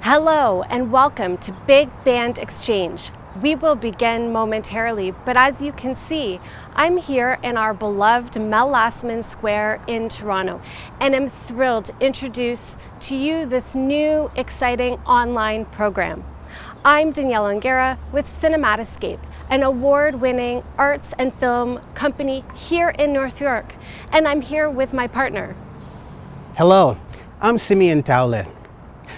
Hello and welcome to Big Band Exchange. We will begin momentarily, but as you can see, I'm here in our beloved Mel Lastman Square in Toronto, and I'm thrilled to introduce to you this new, exciting online program. I'm Danielle Angera with Cinematoscape, an award-winning arts and film company here in North York, and I'm here with my partner. Hello, I'm Simeon Taule.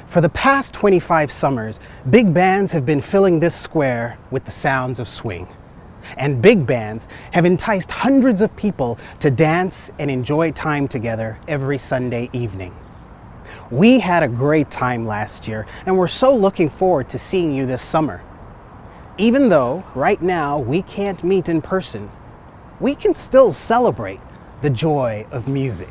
For the past 25 summers, big bands have been filling this square with the sounds of swing. And big bands have enticed hundreds of people to dance and enjoy time together every Sunday evening. We had a great time last year, and we're so looking forward to seeing you this summer. Even though right now we can't meet in person, we can still celebrate the joy of music.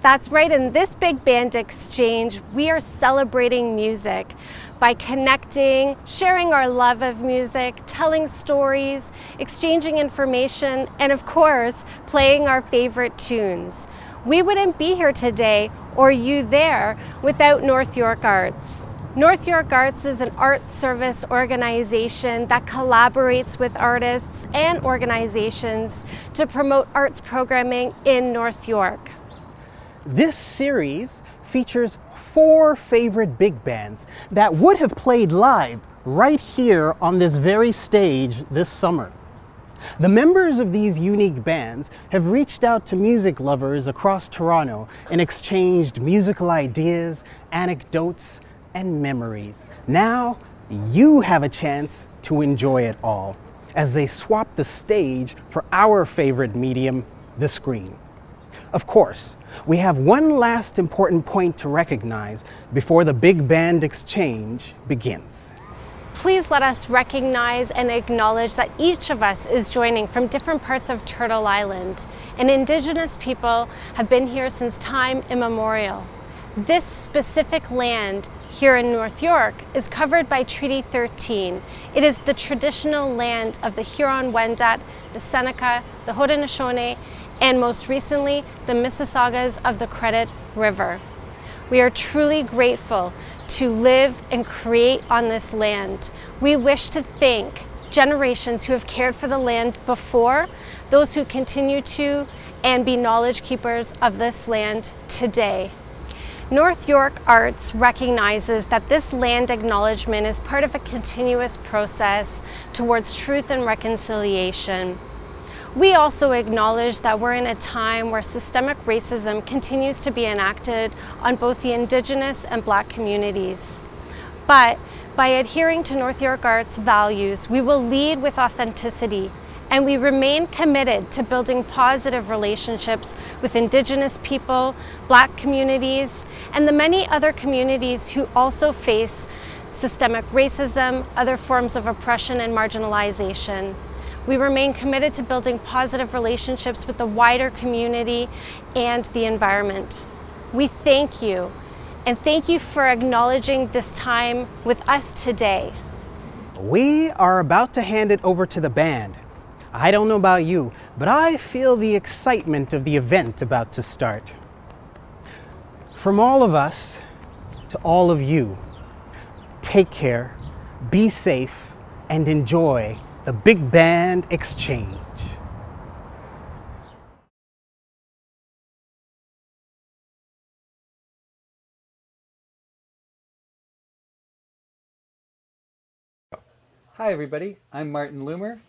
That's right, in this Big Band Exchange, we are celebrating music by connecting, sharing our love of music, telling stories, exchanging information, and of course, playing our favorite tunes. We wouldn't be here today, or you there, without North York Arts. North York Arts is an art service organization that collaborates with artists and organizations to promote arts programming in North York. This series features 4 favorite big bands that would have played live right here on this very stage this summer. The members of these unique bands have reached out to music lovers across Toronto and exchanged musical ideas, anecdotes, and memories. Now you have a chance to enjoy it all as they swap the stage for our favorite medium, the screen. Of course, we have one last important point to recognize before the Big Band Exchange begins. Please let us recognize and acknowledge that each of us is joining from different parts of Turtle Island, and Indigenous people have been here since time immemorial. This specific land here in North York is covered by Treaty 13. It is the traditional land of the Huron-Wendat, the Seneca, the Haudenosaunee, and most recently, the Mississaugas of the Credit River. We are truly grateful to live and create on this land. We wish to thank generations who have cared for the land before, those who continue to, and be knowledge keepers of this land today. North York Arts recognizes that this land acknowledgement is part of a continuous process towards truth and reconciliation. We also acknowledge that we're in a time where systemic racism continues to be enacted on both the Indigenous and Black communities. But by adhering to North York Arts values, we will lead with authenticity, and we remain committed to building positive relationships with Indigenous people, Black communities, and the many other communities who also face systemic racism, other forms of oppression and marginalization. We remain committed to building positive relationships with the wider community and the environment. We thank you, and thank you for acknowledging this time with us today. We are about to hand it over to the band. I don't know about you, but I feel the excitement of the event about to start. From all of us to all of you, take care, be safe, and enjoy the Big Band Exchange. Hi everybody, I'm Martin Loomer,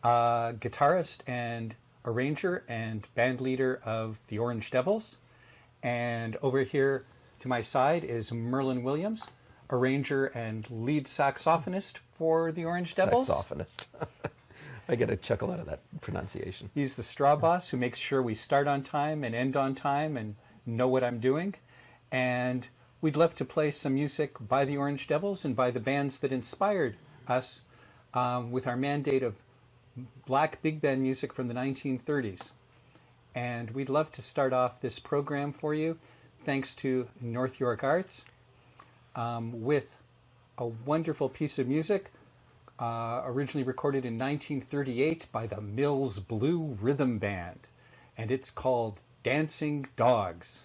guitarist and arranger and band leader of the Orange Devils. And over here to my side is Merlin Williams, arranger and lead saxophonist for the Orange Devils. Saxophonist. I get a chuckle out of that pronunciation. He's the straw boss who makes sure we start on time and end on time and know what I'm doing. And we'd love to play some music by the Orange Devils and by the bands that inspired us with our mandate of Black big band music from the 1930s. And we'd love to start off this program for you, thanks to North York Arts, with a wonderful piece of music originally recorded in 1938 by the Mills Blue Rhythm Band, and it's called Dancing Dogs.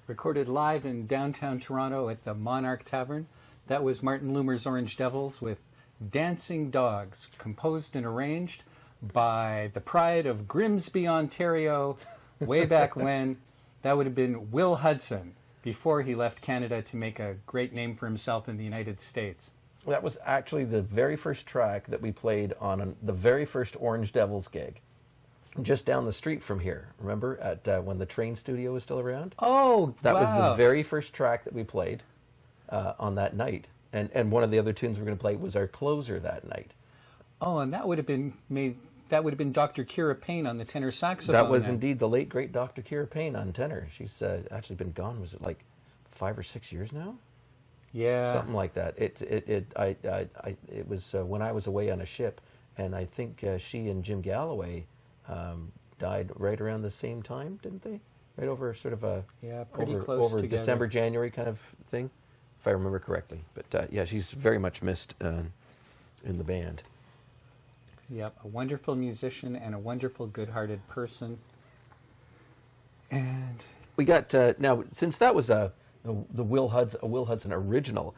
Recorded live in downtown Toronto at the Monarch Tavern. That was Martin Loomer's Orange Devils with Dancing Dogs, composed and arranged by the pride of Grimsby, Ontario, way back when. That would have been Will Hudson, before he left Canada to make a great name for himself in the United States. That was actually the very first track that we played on the very first Orange Devils gig, just down the street from here. Remember, at when the Train Studio was still around? Oh, That was wow. the very first track that we played on that night. And one of the other tunes we were going to play was our closer that night. Oh, and that would have been Dr. Kira Payne on the tenor saxophone. That was then. indeed the late, great Dr. Kira Payne on tenor. She's actually been gone, was it like 5 or 6 years now? Yeah. Something like that. It was when I was away on a ship, and I think she and Jim Galloway died right around the same time, didn't they? Right over sort of a pretty close over together. December, January kind of thing, if I remember correctly. But yeah, she's very much missed in the band. Yep, a wonderful musician and a wonderful, good-hearted person. And We got now, since that was a Will Hudson original.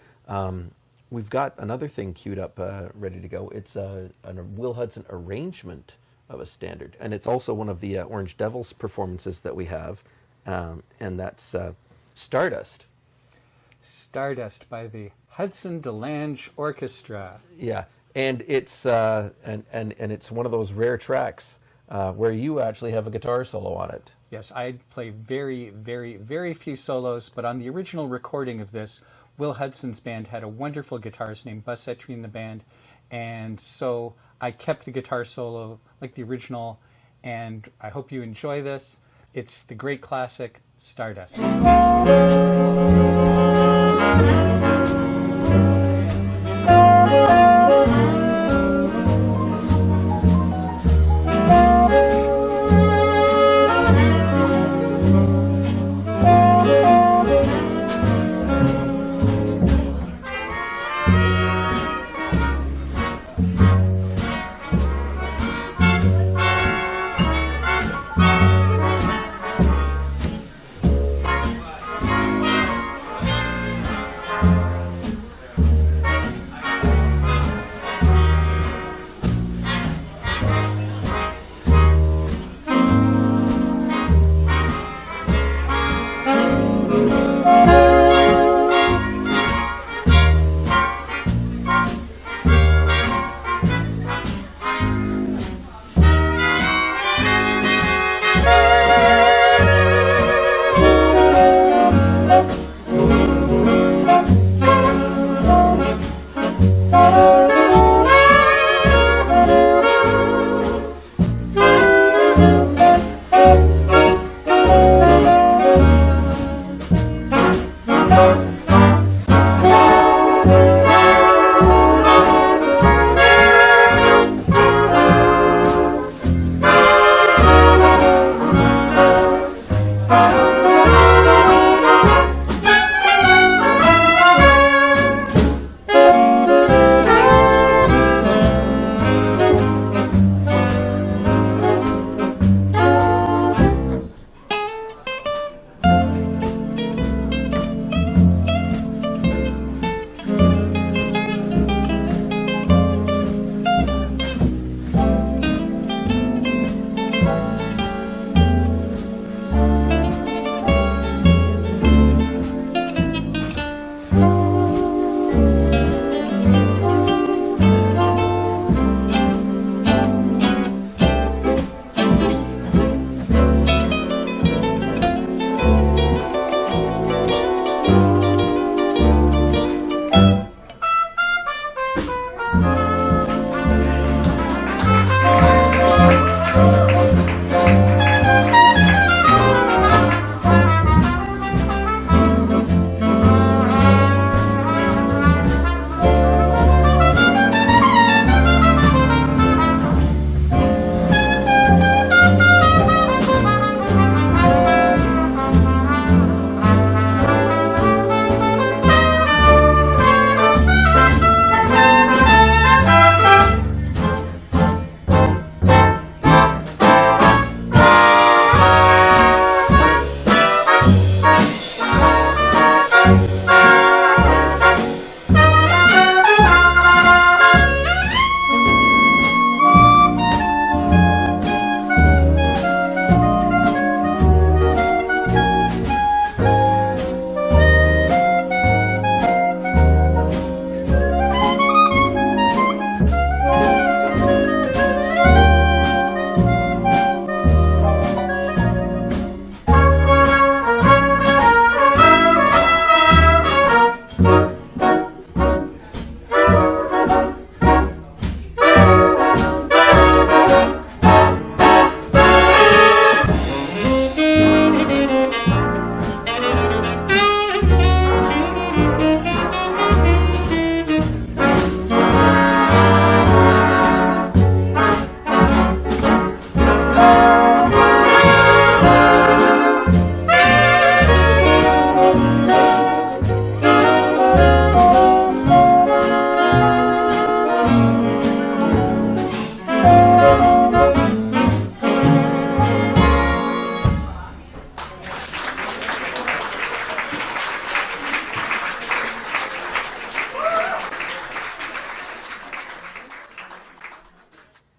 We've got another thing queued up, ready to go. It's a Will Hudson arrangement of a standard, and it's also one of the Orange Devils performances that we have, and that's Stardust. Stardust by the Hudson DeLange Orchestra. Yeah, and it's and it's one of those rare tracks where you actually have a guitar solo on it. Yes, I play very, very, very few solos, but on the original recording of this, Will Hudson's band had a wonderful guitarist named Buzz Etry in the band, and so I kept the guitar solo like the original, and I hope you enjoy this. It's the great classic, Stardust.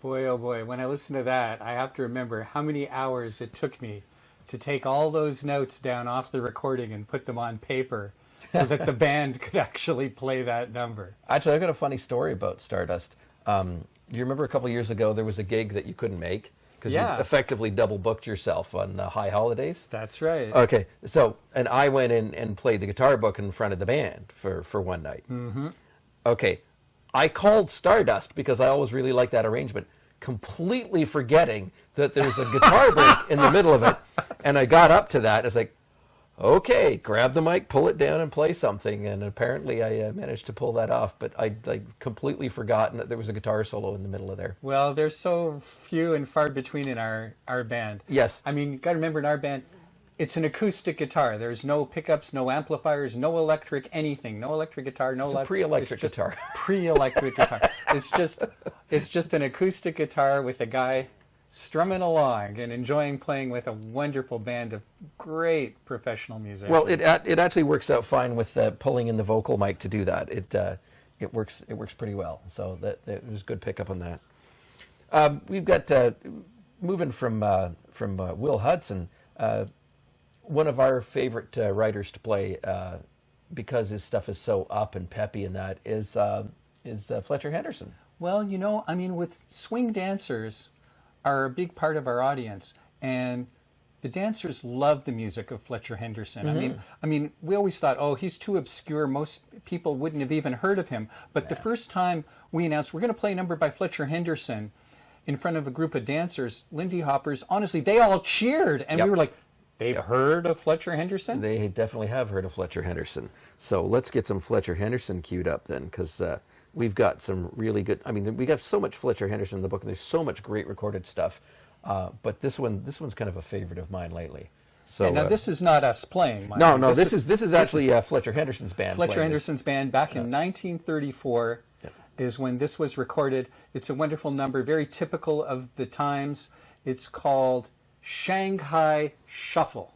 Boy, oh boy, when I listen to that, I have to remember how many hours it took me to take all those notes down off the recording and put them on paper so that the band could actually play that number. Actually, I've got a funny story about Stardust. You remember a couple of years ago there was a gig that you couldn't make, because Yeah. you effectively double booked yourself on high holidays. That's right. Okay, so, and I went in and played the guitar book in front of the band for one night. Mm-hmm. Okay, I called Stardust because I always really liked that arrangement, completely forgetting that there's a guitar break in the middle of it. And I got up to that, it's like, okay, grab the mic, pull it down, and play something. And apparently I managed to pull that off, but I'd completely forgotten that there was a guitar solo in the middle of there. Well, there's so few and far between in our band. Yes. I mean, you got to remember in our band, it's an acoustic guitar. There's no pickups, no amplifiers, no electric anything. No electric guitar, no It's a pre-electric just guitar. Pre-electric guitar. It's just an acoustic guitar with a guy strumming along and enjoying playing with a wonderful band of great professional musicians. Well, it actually works out fine with pulling in the vocal mic to do that. It works pretty well. So that it was good pickup on that. We've got moving from Will Hudson, one of our favorite writers to play because his stuff is so up and peppy, and that is Fletcher Henderson. Well, you know, I mean, with swing dancers are a big part of our audience, and the dancers love the music of Fletcher Henderson. Mm-hmm. I mean, we always thought, oh, he's too obscure. Most people wouldn't have even heard of him. But the first time we announced we're going to play a number by Fletcher Henderson in front of a group of dancers, Lindy Hoppers, honestly, they all cheered, and we were like, they've heard of Fletcher Henderson? They definitely have heard of Fletcher Henderson. So let's get some Fletcher Henderson queued up then, because we've got some really good. I mean, we got so much Fletcher Henderson in the book, and there's so much great recorded stuff. But this one's kind of a favorite of mine lately. So Yeah, now this is not us playing. mind no, you. no, this is actually Fletcher Henderson's band. Fletcher playing this. Henderson's band back in 1934 is when this was recorded. It's a wonderful number, very typical of the times. It's called Shanghai Shuffle.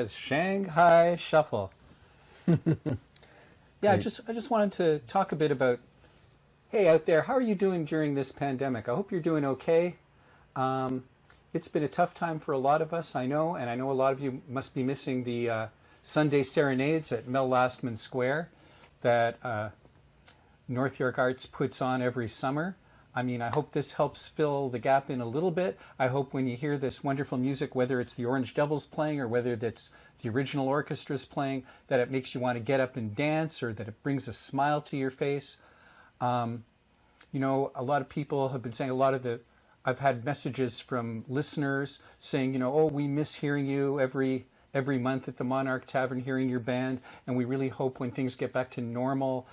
says Shanghai Shuffle. Yeah, I just wanted to talk a bit about, hey, out there, how are you doing during this pandemic? I hope you're doing okay. It's been a tough time for a lot of us, I know, and I know a lot of you must be missing the Sunday serenades at Mel Lastman Square that North York Arts puts on every summer. I mean, I hope this helps fill the gap in a little bit. I hope when you hear this wonderful music, whether it's the Orange Devils playing or whether that's the original orchestra's playing, that it makes you want to get up and dance, or that it brings a smile to your face. You know, a lot of people have been saying, I've had messages from listeners saying, you know, oh, we miss hearing you every month at the Monarch Tavern, hearing your band, and we really hope when things get back to normal,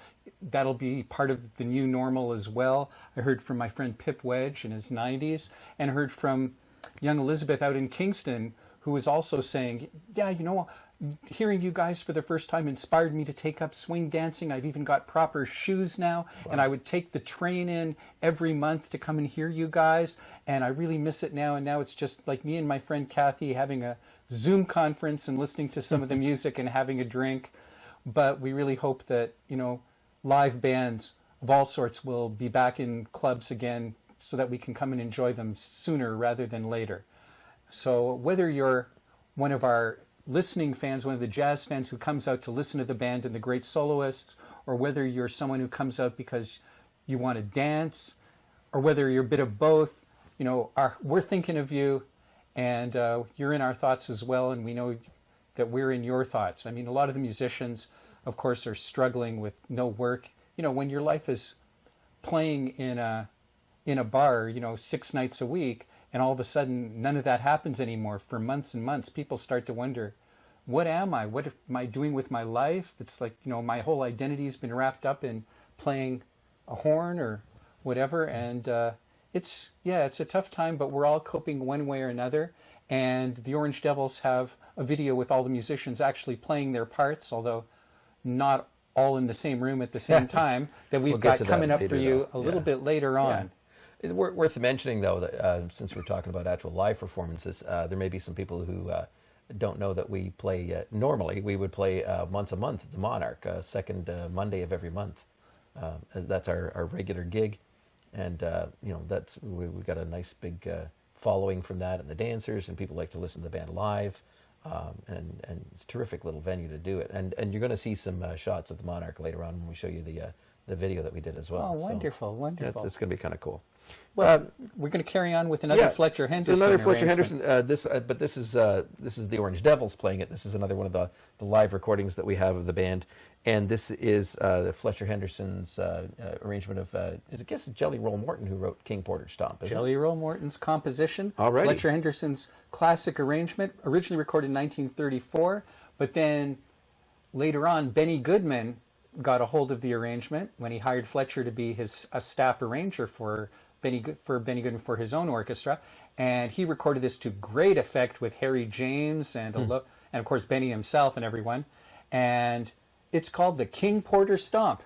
that'll be part of the new normal as well. I heard from my friend Pip Wedge in his 90s, and heard from young Elizabeth out in Kingston, who was also saying, yeah, you know, hearing you guys for the first time inspired me to take up swing dancing. I've even got proper shoes now. Wow. And I would take the train in every month to come and hear you guys, and I really miss it now. And now it's just like me and my friend Kathy having a Zoom conference and listening to some of the music and having a drink. But we really hope that, you know, live bands of all sorts will be back in clubs again so that we can come and enjoy them sooner rather than later. So whether you're one of our listening fans, one of the jazz fans who comes out to listen to the band and the great soloists, or whether you're someone who comes out because you want to dance, or whether you're a bit of both, you know, we're thinking of you, and you're in our thoughts as well, and we know that we're in your thoughts. I mean, a lot of the musicians, of course, are struggling with no work. You know, when your life is playing in a bar, you know, 6 nights a week, and all of a sudden none of that happens anymore for months and months, people start to wonder, what am I? What am I doing with my life? It's like, you know, my whole identity's been wrapped up in playing a horn or whatever, and it's a tough time, but we're all coping one way or another. And the Orange Devils have a video with all the musicians actually playing their parts, although not all in the same room at the same time, that we've got coming up for you a little bit later on. Yeah. It's worth mentioning, though, that since we're talking about actual live performances, there may be some people who don't know that we play, normally we would play once a month at the Monarch, second Monday of every month. That's our regular gig, and you know, we've got a nice big following from that, and the dancers, and people like to listen to the band live, and it's a terrific little venue to do it. And you're going to see some shots of the Monarch later on when we show you the video that we did as well. Oh, wonderful, so wonderful. It's going to be kind of cool. Well, we're going to carry on with another Fletcher Henderson. Another Fletcher Henderson. But this is the Orange Devils playing it. This is another one of the live recordings that we have of the band, and this is the Fletcher Henderson's arrangement of. I guess it's Jelly Roll Morton who wrote King Porter Stomp. Jelly Roll Morton's composition. Alrighty. Fletcher Henderson's classic arrangement, originally recorded in 1934, but then later on, Benny Goodman got a hold of the arrangement when he hired Fletcher to be a staff arranger for Benny Goodman for his own orchestra, and he recorded this to great effect with Harry James and of course Benny himself and everyone, and it's called the King Porter Stomp.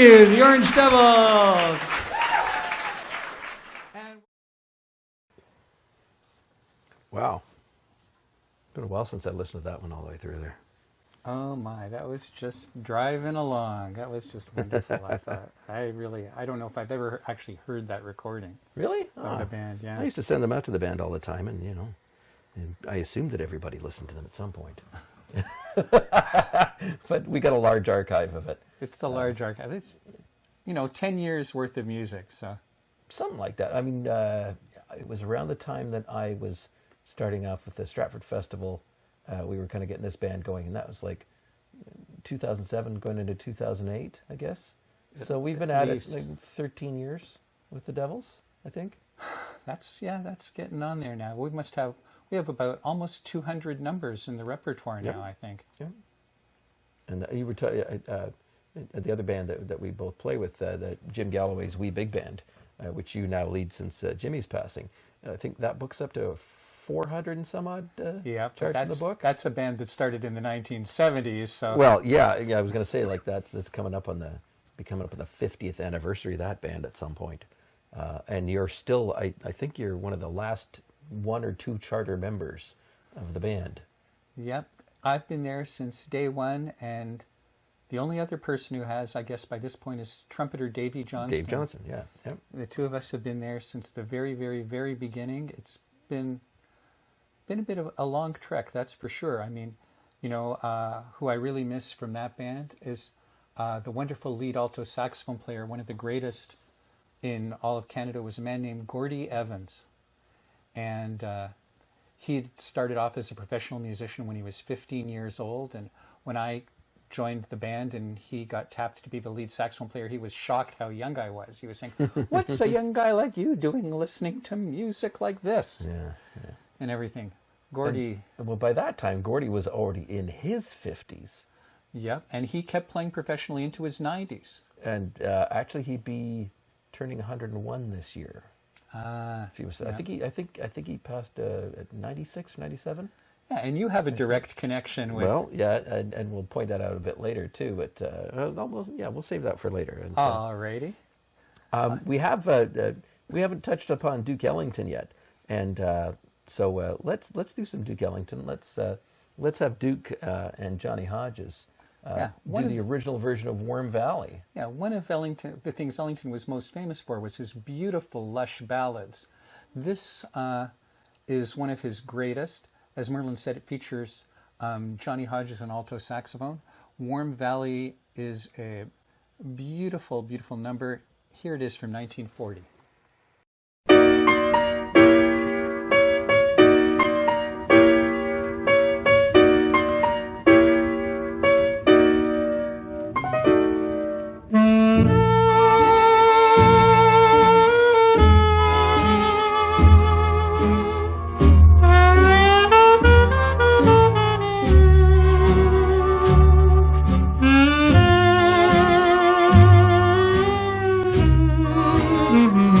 you, the Orange Devils. Wow. Been a while since I listened to that one all the way through there. Oh my, that was just driving along. That was just wonderful, I thought. I don't know if I've ever actually heard that recording Really? of the band, yeah. I used to send them out to the band all the time, and and I assumed that everybody listened to them at some point. But we got a large archive of it. It's the large archive. It's, 10 years worth of music, so. Something like that. I mean, it was around the time that I was starting off with the Stratford Festival. We were kind of getting this band going, and that was like 2007 going into 2008, I guess. So we've been at it like 13 years with the Devils, I think. That's getting on there now. We have about almost 200 numbers in the repertoire now, I think. Yeah. And you were the other band that we both play with, the Jim Galloway's Wee Big Band, which you now lead since Jimmy's passing. I think that book's up to 400 and some odd charts in the book. That's a band that started in the 1970s. So. Well, yeah, I was going to say like that's coming up on the 50th anniversary of that band at some point. And you're still, I think you're one of the last one or two charter members of the band. Yep, I've been there since day one, and the only other person who has, I guess by this point, is trumpeter Davey Johnson. Dave Johnson, yeah. Yep. The two of us have been there since the very, very, very beginning. It's been a bit of a long trek, that's for sure. I mean, who I really miss from that band is the wonderful lead alto saxophone player, one of the greatest in all of Canada, was a man named Gordie Evans. And he started off as a professional musician when he was 15 years old. And when I joined the band and he got tapped to be the lead saxophone player, he was shocked how young I was. He was saying, "What's a young guy like you doing listening to music like this?" Yeah. And everything. Gordie. Well, by that time, Gordie was already in his 50s. Yep, and he kept playing professionally into his 90s. And actually, he'd be turning 101 this year. If he was, yeah. I think he passed at 96 or 97. Yeah, and you have a direct connection with. Well, yeah, and we'll point that out a bit later too. But we'll save that for later. And so, alrighty. we haven't touched upon Duke Ellington yet, and so let's do some Duke Ellington. Let's have Duke and Johnny Hodges do the original version of Warm Valley. Yeah, one of the things Ellington was most famous for was his beautiful, lush ballads. This is one of his greatest. As Merlin said, it features Johnny Hodges on alto saxophone. Warm Valley is a beautiful, beautiful number. Here it is from 1940. Mm-hmm.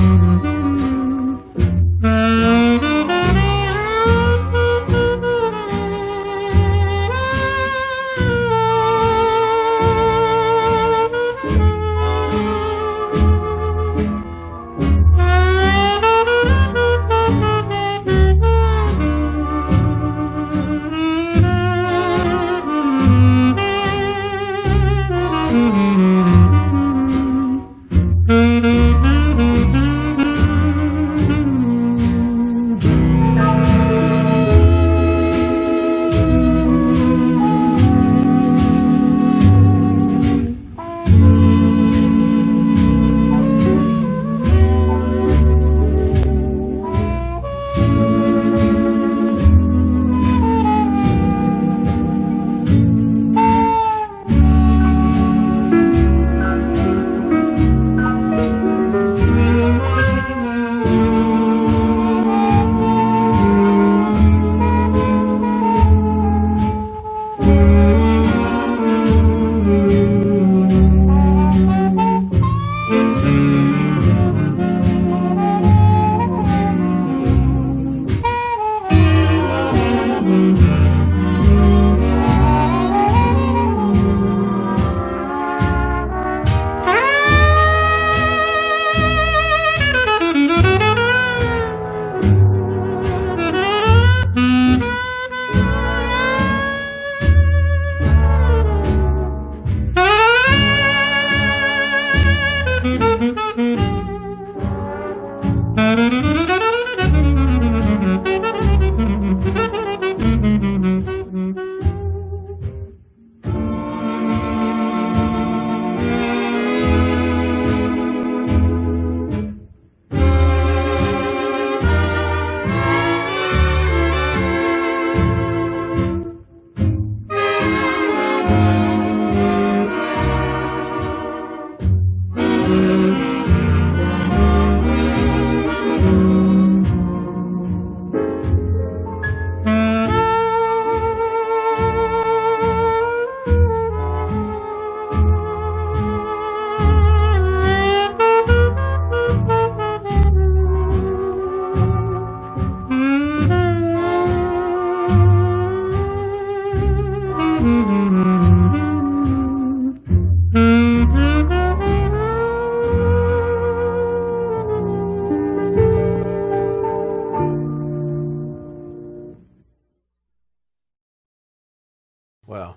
Wow.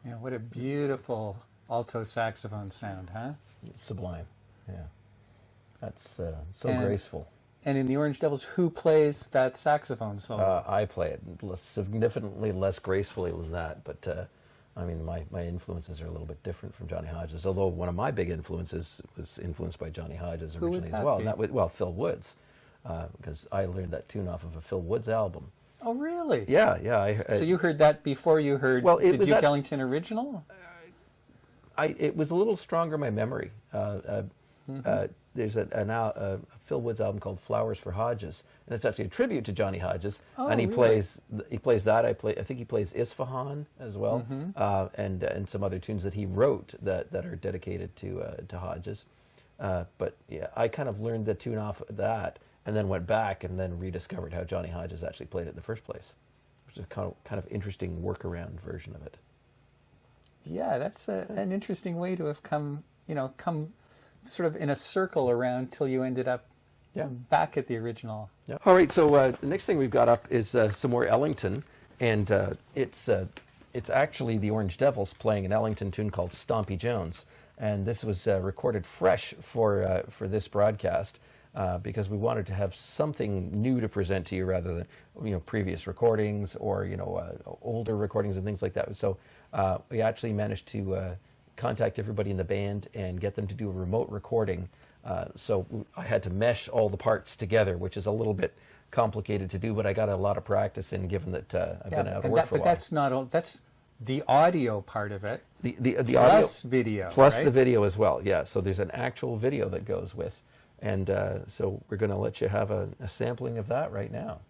Yeah, what a beautiful alto saxophone sound, huh? Sublime. Yeah. That's so And- graceful. And in the Orange Devils, who plays that saxophone solo? I play it significantly less gracefully than that, but I mean, my influences are a little bit different from Johnny Hodges. Although one of my big influences was influenced by Johnny Hodges Who would originally that as well. be? And that was, well, Phil Woods, because I learned that tune off of a Phil Woods album. Oh, really? Yeah. So you heard that before you heard Well, it the was Duke that- Ellington original? It was a little stronger in my memory. There's a Phil Woods album called Flowers for Hodges, and it's actually a tribute to Johnny Hodges. Oh, and he really? plays that. I think he plays Isfahan as well, and some other tunes that he wrote that are dedicated to Hodges. But yeah, I kind of learned the tune off of that, and then went back and then rediscovered how Johnny Hodges actually played it in the first place, which is a kind of interesting workaround version of it. Yeah, that's an interesting way to have come sort of in a circle around till you ended up back at the original. Yeah. All right. So the next thing we've got up is some more Ellington, and it's actually the Orange Devils playing an Ellington tune called "Stompy Jones," and this was recorded fresh for this broadcast because we wanted to have something new to present to you rather than previous recordings or older recordings and things like that. So we actually managed to contact everybody in the band and get them to do a remote recording. So I had to mesh all the parts together, which is a little bit complicated to do, but I got a lot of practice in, given that I've been out of work for a while. But that's not all. That's the audio part of it. The Plus audio, video, plus right? the video as well. Yeah. So there's an actual video that goes with, and so we're going to let you have a sampling of that right now.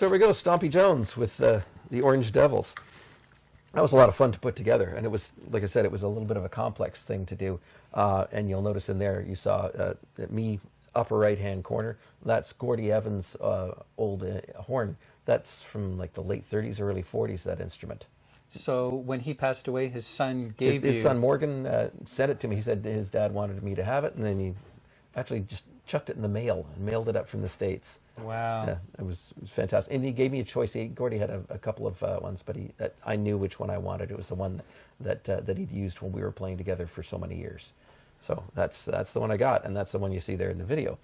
So here we go, Stompy Jones with the Orange Devils. That was a lot of fun to put together, and it was, like I said, it was a little bit of a complex thing to do. And you'll notice in there, you saw me, upper right-hand corner. That's Gordy Evans' old horn. That's from like the late 30s, early 40s, that instrument. So when he passed away, his son gave His son Morgan sent it to me. He said his dad wanted me to have it, and then he actually just chucked it in the mail and mailed it up from the States. Wow. Yeah, it was fantastic. And he gave me a choice. Gordy had a couple of ones, but I knew which one I wanted. It was the one that he'd used when we were playing together for so many years. So that's the one I got, and that's the one you see there in the video.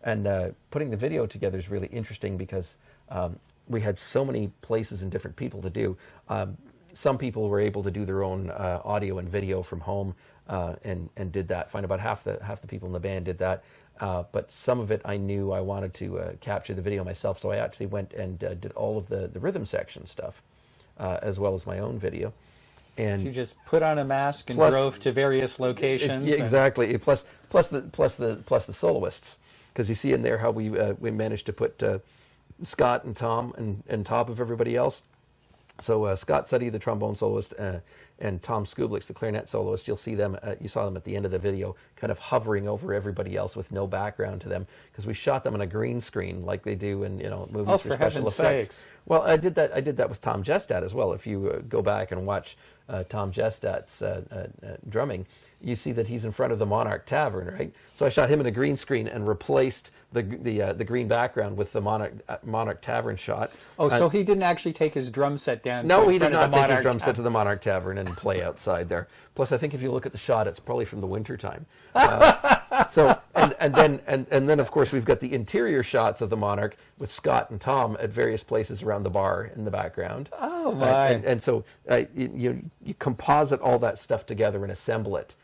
And putting the video together is really interesting because we had so many places and different people to do. Some people were able to do their own audio and video from home and did that. Find about half the people in the band did that. But some of it I knew I wanted to capture the video myself, so I actually went and did all of the rhythm section stuff as well as my own video. And so you just put on a mask and drove to various locations. Yeah, exactly. Plus the soloists, because you see in there how we managed to put Scott and Tom and top of everybody else. So Scott Suddy, the trombone soloist, and Tom Skublix, the clarinet soloist, you'll see them. You saw them at the end of the video, kind of hovering over everybody else with no background to them, because we shot them on a green screen like they do in movies for special effects. Sakes. Well, I did that with Tom Jestat as well. If you go back and watch Tom Jestat's drumming, you see that he's in front of the Monarch Tavern, right? So I shot him in a green screen and replaced the green background with the Monarch Tavern shot. Oh, so he didn't actually take his drum set down? No, he did not take his drum set to the Monarch Tavern and play outside there. Plus, I think if you look at the shot, it's probably from the winter time. So and then of course we've got the interior shots of the Monarch with Scott and Tom at various places around the bar in the background. Oh my! And so you composite all that stuff together and assemble it.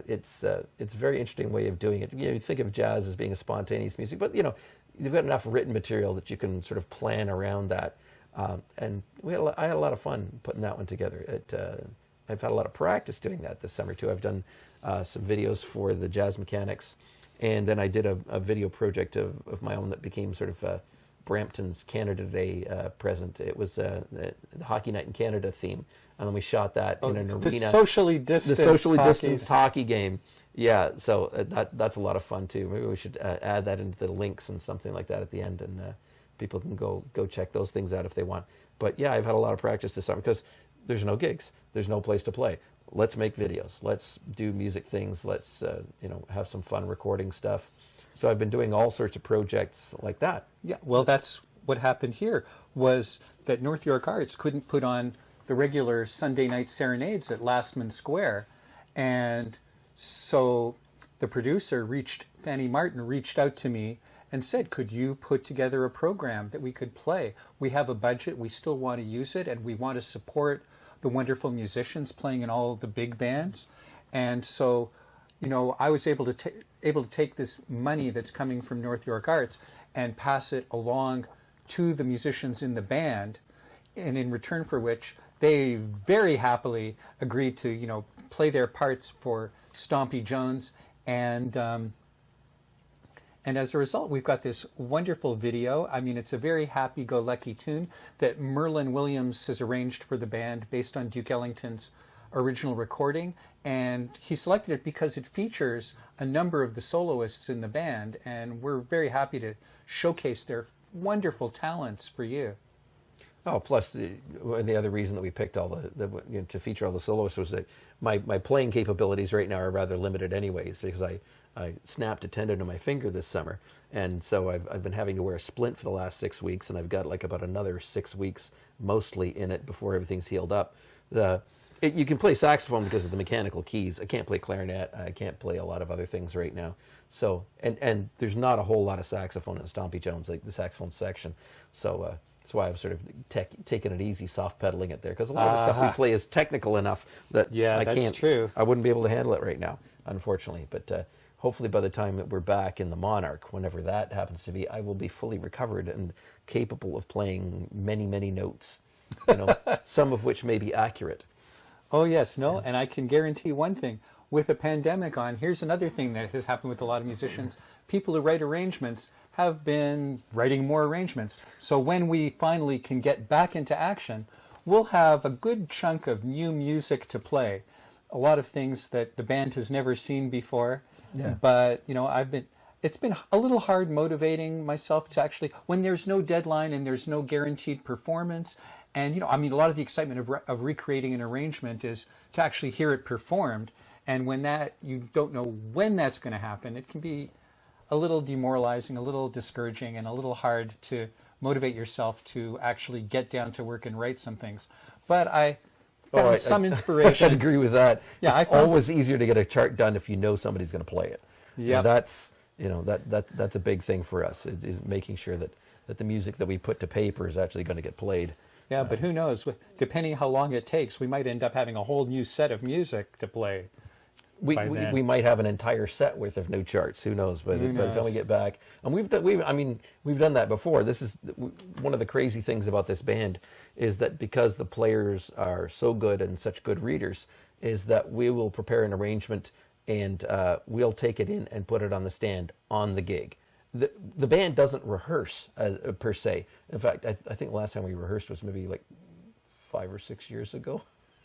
It's a very interesting way of doing it. You think of jazz as being a spontaneous music, but you've got enough written material that you can sort of plan around that. And I had a lot of fun putting that one together. I've had a lot of practice doing that this summer too. I've done some videos for the Jazz Mechanics, and then I did a video project of my own that became sort of Brampton's Canada Day present. It was the Hockey Night in Canada theme, and then we shot that in an arena. The socially distanced hockey game. Yeah, so that's a lot of fun too. Maybe we should add that into the links and something like that at the end, and people can go check those things out if they want. But yeah, I've had a lot of practice this summer because there's no gigs, there's no place to play. Let's make videos. Let's do music things. Let's have some fun recording stuff. So I've been doing all sorts of projects like that. Yeah, well, that's what happened here, was that North York Arts couldn't put on the regular Sunday night serenades at Lastman Square. And so the producer, Fanny Martin, reached out to me and said, could you put together a program that we could play? We have a budget, we still want to use it, and we want to support the wonderful musicians playing in all of the big bands. And so, I was able to take this money that's coming from North York Arts and pass it along to the musicians in the band, and in return for which they very happily agreed to play their parts for Stompy Jones, and as a result, we've got this wonderful video. I mean, it's a very happy-go-lucky tune that Merlin Williams has arranged for the band based on Duke Ellington's original recording, and he selected it because it features a number of the soloists in the band, and we're very happy to showcase their wonderful talents for you. Oh, plus the other reason that we picked all to feature all the soloists was that my playing capabilities right now are rather limited anyways, because I snapped a tendon in my finger this summer, and so I've been having to wear a splint for the last 6 weeks, and I've got like about another 6 weeks mostly in it before everything's healed up. You can play saxophone because of the mechanical keys. I can't play clarinet. I can't play a lot of other things right now. So and there's not a whole lot of saxophone in Stompy Jones, like the saxophone section. So that's why I was sort of taking it easy, soft pedaling it there, because a lot of the stuff we play is technical enough that I wouldn't be able to handle it right now, unfortunately. But hopefully by the time that we're back in the Monarch, whenever that happens to be, I will be fully recovered and capable of playing many, many notes, some of which may be accurate. Oh, yes, no, and I can guarantee one thing. With a pandemic on, here's another thing that has happened with a lot of musicians. People who write arrangements have been writing more arrangements. So when we finally can get back into action, we'll have a good chunk of new music to play. A lot of things that the band has never seen before. Yeah. But, it's been a little hard motivating myself to actually, when there's no deadline and there's no guaranteed performance, and, a lot of the excitement of recreating an arrangement is to actually hear it performed. And when you don't know when that's going to happen, it can be a little demoralizing, a little discouraging, and a little hard to motivate yourself to actually get down to work and write some things. But I found some inspiration. I'd agree with that. Yeah, it's always easier to get a chart done if you know somebody's going to play it. Yeah, that's that's a big thing for us, is making sure that the music that we put to paper is actually going to get played. Yeah, but who knows? Depending how long it takes, we might end up having a whole new set of music to play. We might have an entire set worth of new charts. Who knows? By the time we get back, and we've done that before. This is one of the crazy things about this band, is that because the players are so good and such good readers, is that we will prepare an arrangement and we'll take it in and put it on the stand on the gig. The band doesn't rehearse per se. In fact, I think the last time we rehearsed was maybe like 5 or 6 years ago.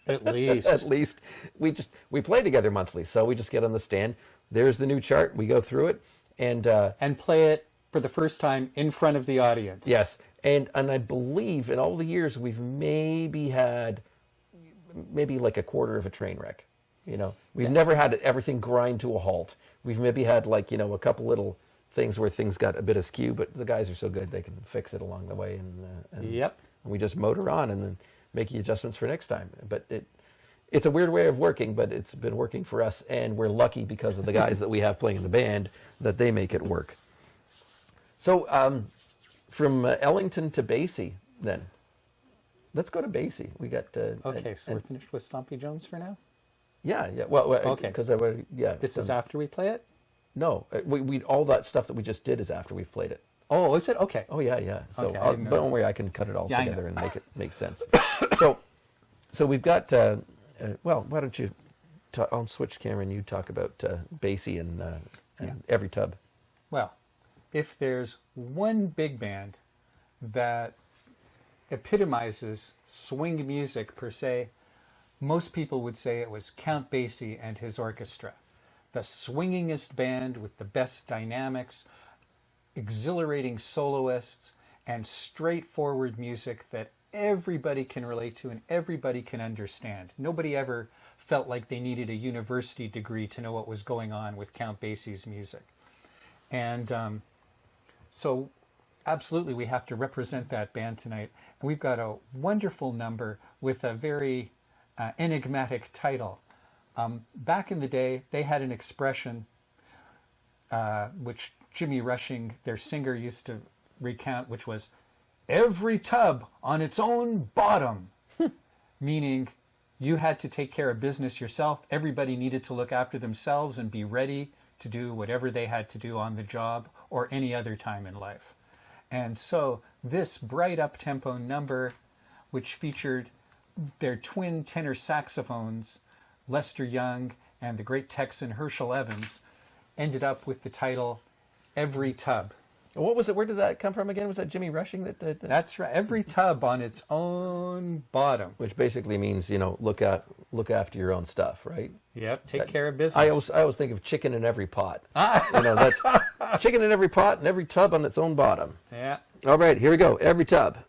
At least. At least. We play together monthly, so we just get on the stand. There's the new chart. We go through it and play it for the first time in front of the audience. Yes, and I believe in all the years we've maybe had like a quarter of a train wreck. We've never had everything grind to a halt. We've maybe had a couple little things where things got a bit askew, but the guys are so good they can fix it along the way, and we just motor on and then make the adjustments for next time. But it's a weird way of working, but it's been working for us, and we're lucky because of the guys that we have playing in the band that they make it work. So from Ellington to Basie, then let's go to Basie. We got okay. So we're finished with Stompy Jones for now. Yeah. Well, okay. Because this is after we play it. No, we all that stuff that we just did is after we've played it. Oh, is it? Okay. Oh, yeah. So okay, don't worry, I can cut it all together and make it make sense. So we've got. Well, why don't you? I'll switch camera and you talk about Basie and Every Tub. Well, if there's one big band that epitomizes swing music per se, most people would say it was Count Basie and his orchestra. The swingingest band with the best dynamics, exhilarating soloists, and straightforward music that everybody can relate to and everybody can understand. Nobody ever felt like they needed a university degree to know what was going on with Count Basie's music. And so absolutely we have to represent that band tonight. And we've got a wonderful number with a very enigmatic title. Back in the day, they had an expression which Jimmy Rushing, their singer, used to recount, which was, "Every tub on its own bottom," meaning you had to take care of business yourself. Everybody needed to look after themselves and be ready to do whatever they had to do on the job or any other time in life. And so this bright up-tempo number, which featured their twin tenor saxophones, Lester Young and the great Texan Herschel Evans, ended up with the title Every Tub. What was it? Where did that come from again? Was that Jimmy Rushing? That's right. Every tub on its own bottom. Which basically means, look after your own stuff, right? Yep. Take care of business. I always think of chicken in every pot. That's chicken in every pot and every tub on its own bottom. Yeah. All right, here we go. Every tub.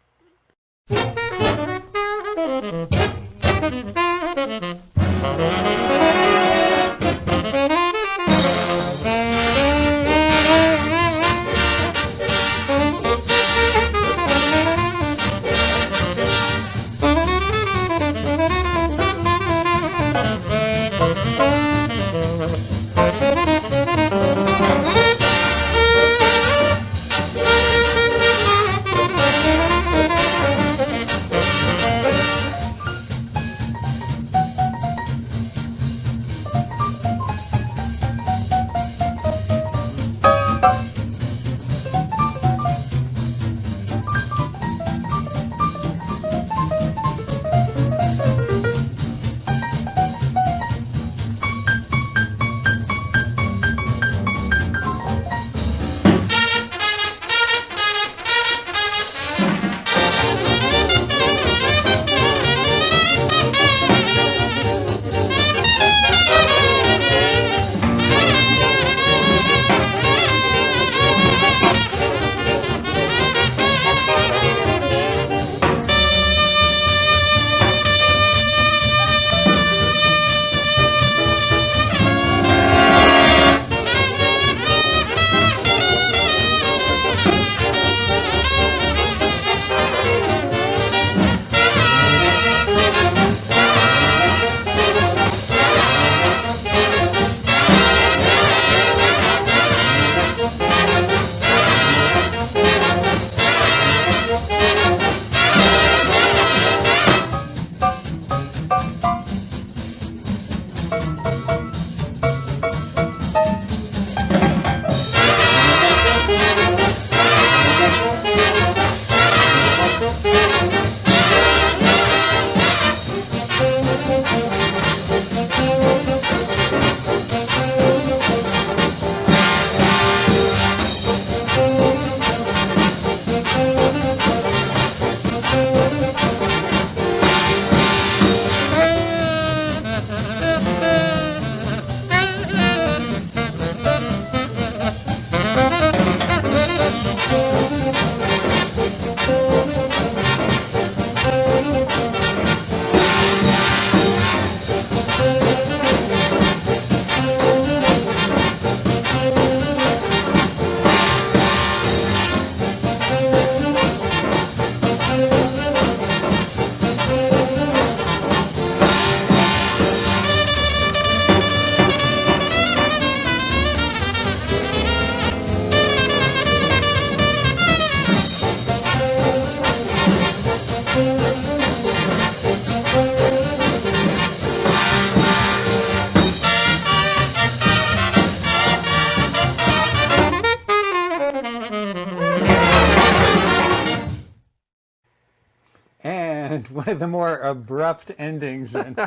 and one of the more abrupt endings. And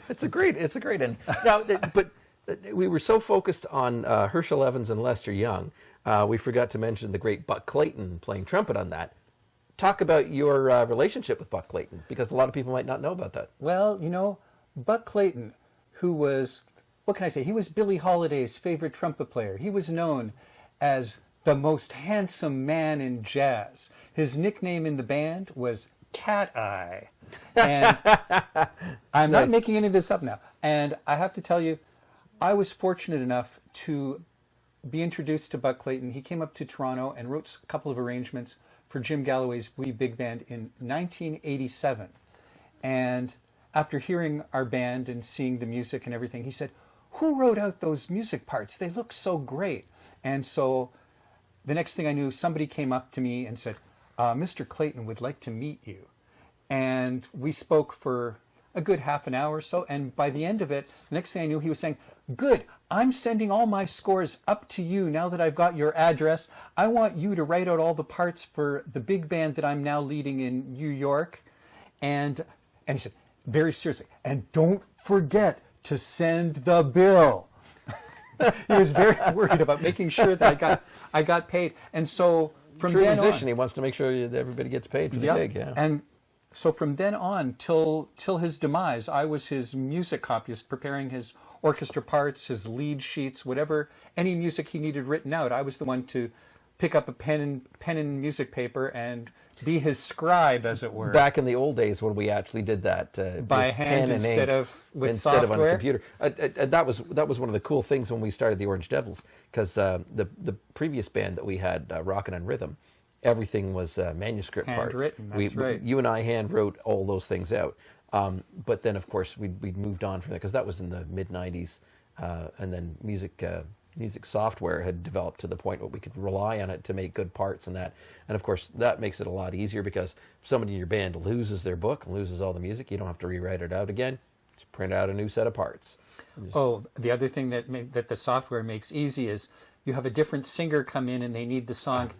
It's a great end. Now, but we were so focused on Herschel Evans and Lester Young, we forgot to mention the great Buck Clayton playing trumpet on that. Talk about your relationship with Buck Clayton, because a lot of people might not know about that. well, Buck Clayton, who was, what can I say? He was Billie Holiday's favorite trumpet player. He was known as the most handsome man in jazz. His nickname in the band was Cat Eye. And I'm not making any of this up now. And I have to tell you, I was fortunate enough to be introduced to Buck Clayton. He came up to Toronto and wrote a couple of arrangements for Jim Galloway's Wee Big Band in 1987. And after hearing our band and seeing the music and everything, he said, "Who wrote out those music parts? They look so great." And so the next thing I knew, somebody came up to me and said, "Mr. Clayton would like to meet you." And we spoke for a good half an hour or so. And by the end of it, the next thing I knew, he was saying, "Good, I'm sending all my scores up to you now that I've got your address. I want you to write out all the parts for the big band that I'm now leading in New York." And he said, very seriously, "And don't forget to send the bill." He was very worried about making sure that I got paid. And so from True then musician, on, he wants to make sure that everybody gets paid for the Yep. gig. Yeah. And so from then on till his demise, I was his music copyist, preparing his orchestra parts, his lead sheets, whatever, any music he needed written out. I was the one to pick up a pen and music paper and be his scribe, as it were. Back in the old days when we actually did that By with hand pen and instead ink, of with instead of on a software. computer. That was one of the cool things when we started the Orange Devils, because the previous band that we had, Rockin' on Rhythm, everything was manuscript Handwritten, parts. that's right. You and I hand wrote all those things out. But then, of course, we'd moved on from that, because that was in the mid '90s, and then music software had developed to the point where we could rely on it to make good parts and that. And of course, that makes it a lot easier, because if somebody in your band loses their book and loses all the music, you don't have to rewrite it out again. Just print out a new set of parts. Oh, the other thing that the software makes easy is you have a different singer come in and they need the song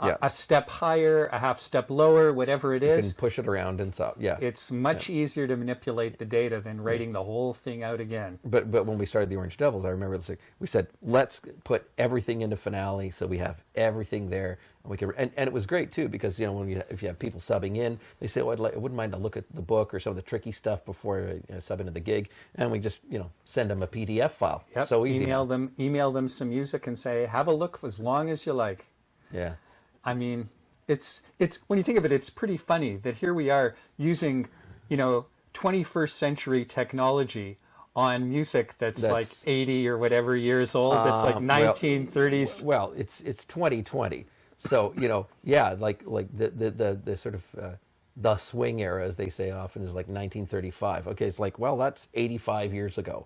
Yeah. a step higher, a half step lower, whatever it You is. can push it around and so, yeah. It's much easier to manipulate the data than writing the whole thing out again. But when we started the Orange Devils, I remember we said, let's put everything into Finale so we have everything there, and we can. And it was great too, because if you have people subbing in, they say, "Oh, I wouldn't mind to look at the book or some of the tricky stuff before sub into the gig," and we just send them a PDF file. Yep. So easy. Email them some music and say, "Have a look as long as you like." Yeah. I mean, it's when you think of it, it's pretty funny that here we are using 21st century technology on music that's like 80 or whatever years old. That's like 1930s. Well, it's 2020, so like the sort of the swing era, as they say often, is like 1935. Okay, it's like, well, that's 85 years ago,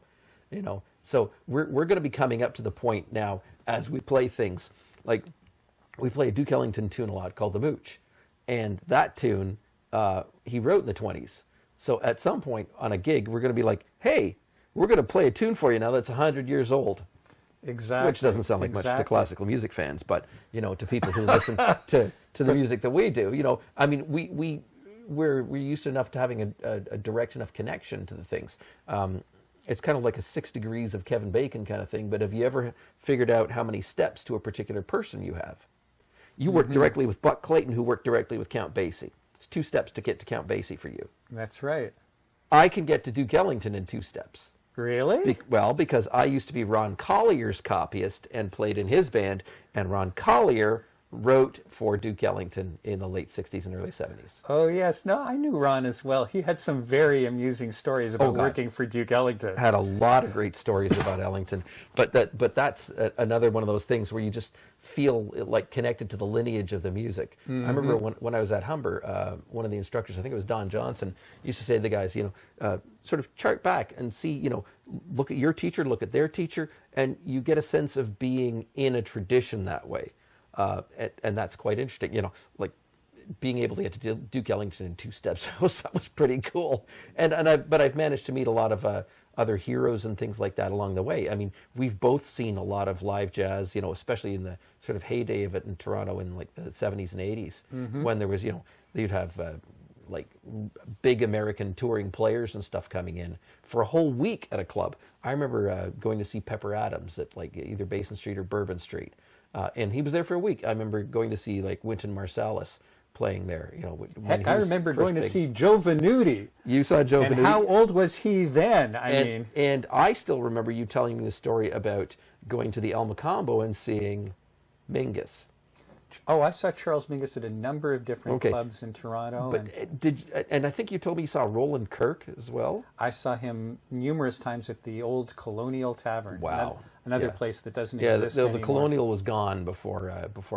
So we're going to be coming up to the point now as we play things like. We play a Duke Ellington tune a lot called The Mooch. And that tune, he wrote in the 20s. So at some point on a gig, we're going to be like, hey, we're going to play a tune for you now that's 100 years old. Exactly. Which doesn't sound like much to classical music fans, but, to people who listen to the music that we do. I mean, we're used enough to having a direct enough connection to the things. It's kind of like a 6 degrees of Kevin Bacon kind of thing, but have you ever figured out how many steps to a particular person you have? You work directly with Buck Clayton, who worked directly with Count Basie. It's 2 steps to get to Count Basie for you. That's right. I can get to Duke Ellington in 2 steps. Really? Because I used to be Ron Collier's copyist and played in his band, and Ron Collier wrote for Duke Ellington in the late 60s and early 70s. Oh, yes. No, I knew Ron as well. He had some very amusing stories about working for Duke Ellington. Had a lot of great stories about Ellington. But that's another one of those things where you just feel like connected to the lineage of the music. I remember when I was at Humber, one of the instructors, I think it was Don Johnson, used to say to the guys, sort of chart back and see, look at your teacher, look at their teacher, and you get a sense of being in a tradition that way. And that's quite interesting, like being able to get to Duke Ellington in 2 steps. that was pretty cool. But I've managed to meet a lot of other heroes and things like that along the way. I mean, we've both seen a lot of live jazz, especially in the sort of heyday of it in Toronto in like the 70s and 80s, when there was, you'd have like big American touring players and stuff coming in for a whole week at a club. I remember going to see Pepper Adams at like either Basin Street or Bourbon Street, and he was there for a week. I remember going to see like Wynton Marsalis playing there. You know, when Heck, he I was remember first going to big. see Joe Venuti. You saw Joe And Venuti. how old was he then? I mean, And I still remember you telling me the story about going to the El Mocambo and seeing Mingus. oh, I saw Charles Mingus at a number of different Okay. clubs in Toronto. But and I think you told me you saw Roland Kirk as well. I saw him numerous times at the old Colonial Tavern. Wow. Another Yeah. place that doesn't Yeah, exist the anymore. Colonial was gone before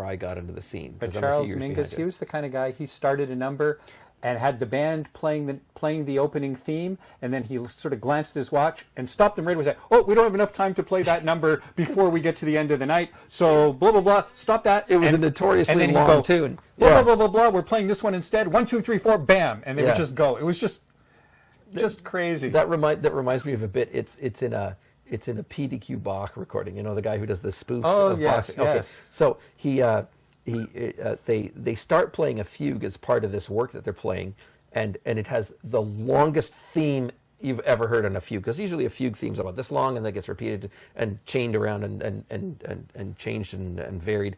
I got into the scene. But 'cause I'm a few Charles years behind Mingus, it. he was the kind of guy, he started a number and had the band playing the opening theme, and then he sort of glanced at his watch and stopped them right away and said, oh, we don't have enough time to play that number before we get to the end of the night, so blah, blah, blah, stop that. It was and, a notoriously and then he'd long go, tune. Blah, Yeah. blah, blah, blah, blah, we're playing this one instead, 1, 2, 3, 4, bam, and they Yeah. would just go. It was just crazy. That reminds me of a bit. It's in a PDQ Bach recording. You know, the guy who does the spoofs Oh, of yes, Bach. Okay. yes. So they start playing a fugue as part of this work that they're playing, and it has the longest theme you've ever heard on a fugue, because usually a fugue theme's about this long and that gets repeated and chained around and changed and varied.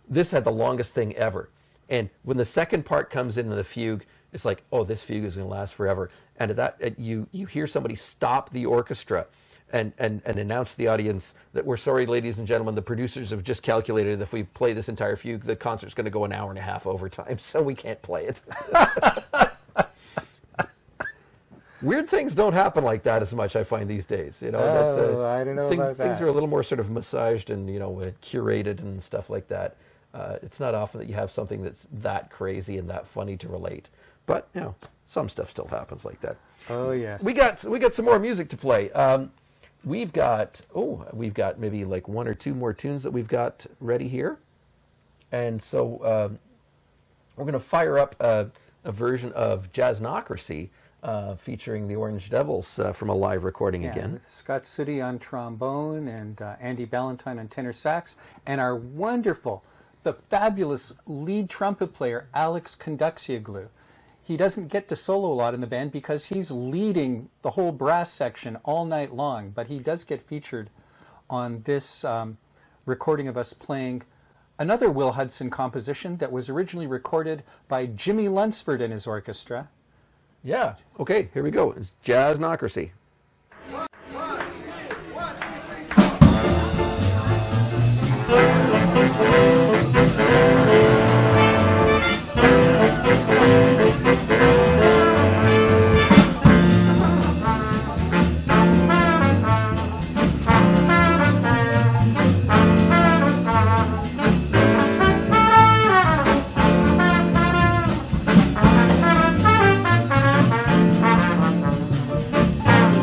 This had the longest thing ever. And when the second part comes in the fugue, it's like, oh, this fugue is going to last forever. And at that, you hear somebody stop the orchestra and announce to the audience that we're sorry, ladies and gentlemen, the producers have just calculated that if we play this entire fugue, the concert's going to go an hour and a half over time, so we can't play it. Weird things don't happen like that as much, I find, these days. You know, I don't know about things that. are a little more sort of massaged and, you know, curated and stuff like that. It's not often that you have something that's that crazy and that funny to relate. But, you know, some stuff still happens like that. Oh, yes. We got some more music to play. We've got maybe like one or two more tunes that we've got ready here. And so we're going to fire up a version of Jazznocracy featuring the Orange Devils from a live recording again. With Scott Sooty on trombone and Andy Ballantyne on tenor sax, and our wonderful, the fabulous lead trumpet player, Alex Konduksioglu. He doesn't get to solo a lot in the band because he's leading the whole brass section all night long, but he does get featured on this recording of us playing another Will Hudson composition that was originally recorded by Jimmy Lunsford and his orchestra. Yeah. Okay, here we go. It's Jazznocracy. Thank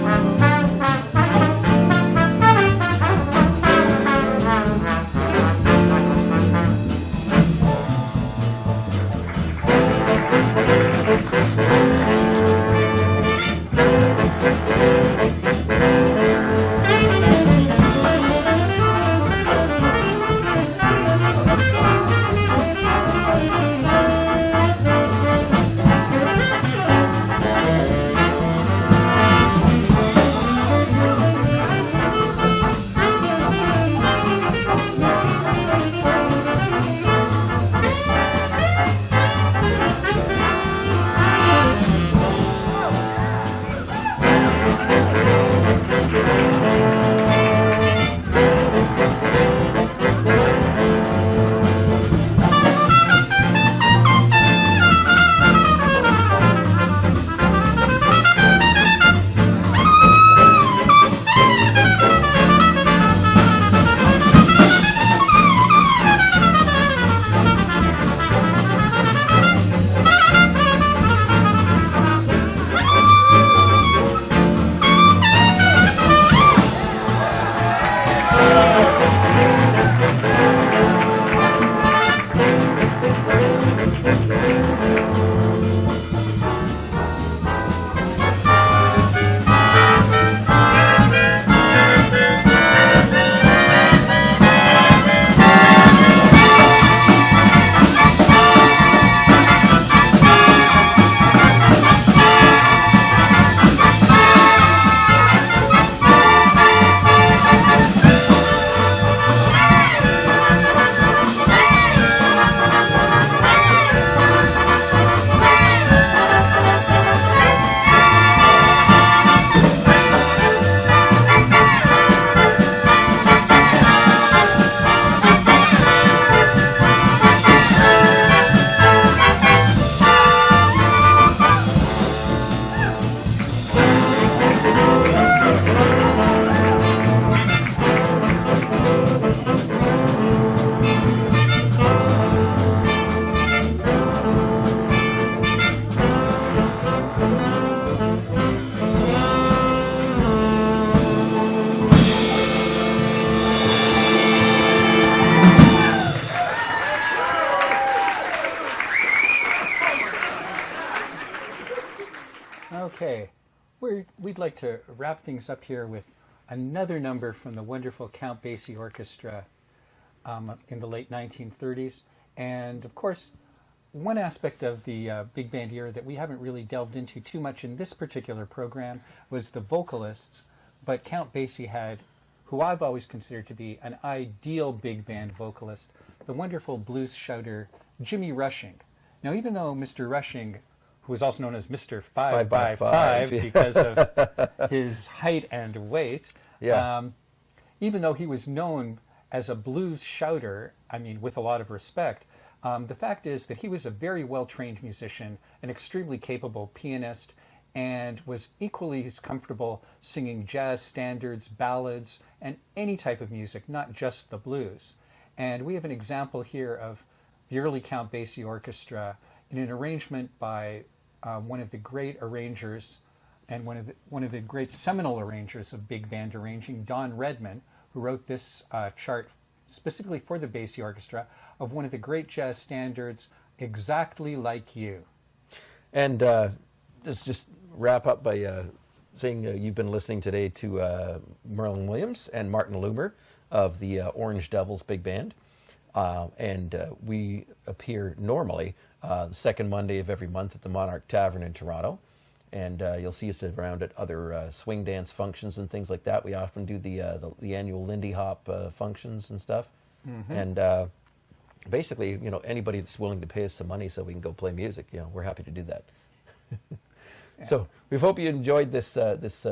Okay, we'd like to wrap things up here with another number from the wonderful Count Basie Orchestra in the late 1930s. And of course, one aspect of the big band era that we haven't really delved into too much in this particular program was the vocalists. But Count Basie had, who I've always considered to be an ideal big band vocalist, the wonderful blues shouter Jimmy Rushing. Now, even though Mr. Rushing, who was also known as Mr. 5 because of his height and weight, even though he was known as a blues shouter, I mean, with a lot of respect, the fact is that he was a very well-trained musician, an extremely capable pianist, and was equally as comfortable singing jazz standards, ballads, and any type of music, not just the blues. And we have an example here of the early Count Basie Orchestra in an arrangement by one of the great arrangers and one of the great seminal arrangers of big band arranging, Don Redman, who wrote this chart specifically for the Basie Orchestra of one of the great jazz standards, Exactly Like You. And let's just wrap up by saying you've been listening today to Merlin Williams and Martin Loomer of the Orange Devils Big Band. And we appear normally the second Monday of every month at the Monarch Tavern in Toronto. And you'll see us around at other swing dance functions and things like that. We often do the annual Lindy Hop functions and stuff. Mm-hmm. And basically, you know, anybody that's willing to pay us some money so we can go play music, you know, we're happy to do that. Yeah. So we hope you enjoyed this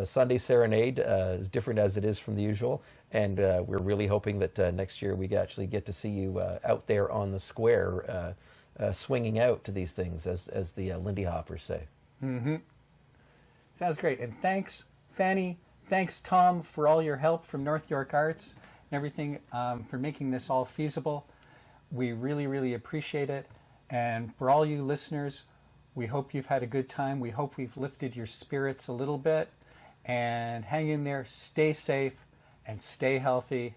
Sunday Serenade, as different as it is from the usual. And we're really hoping that next year we actually get to see you out there on the square, swinging out to these things, as the Lindy Hoppers say. Mm-hmm. Sounds great. And thanks, Fanny. Thanks, Tom, for all your help from North York Arts and everything, for making this all feasible. We really, really appreciate it. And for all you listeners, we hope you've had a good time. We hope we've lifted your spirits a little bit. And hang in there, stay safe, and stay healthy.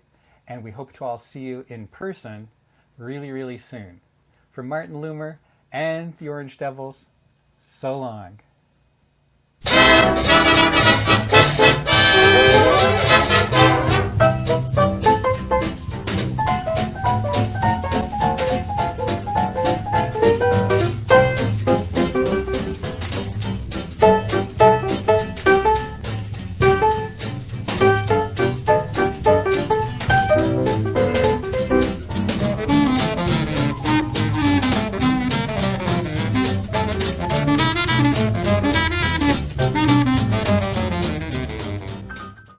And we hope to all see you in person really, really soon. For Martin Loomer and the Orange Devils, so long. Thank you.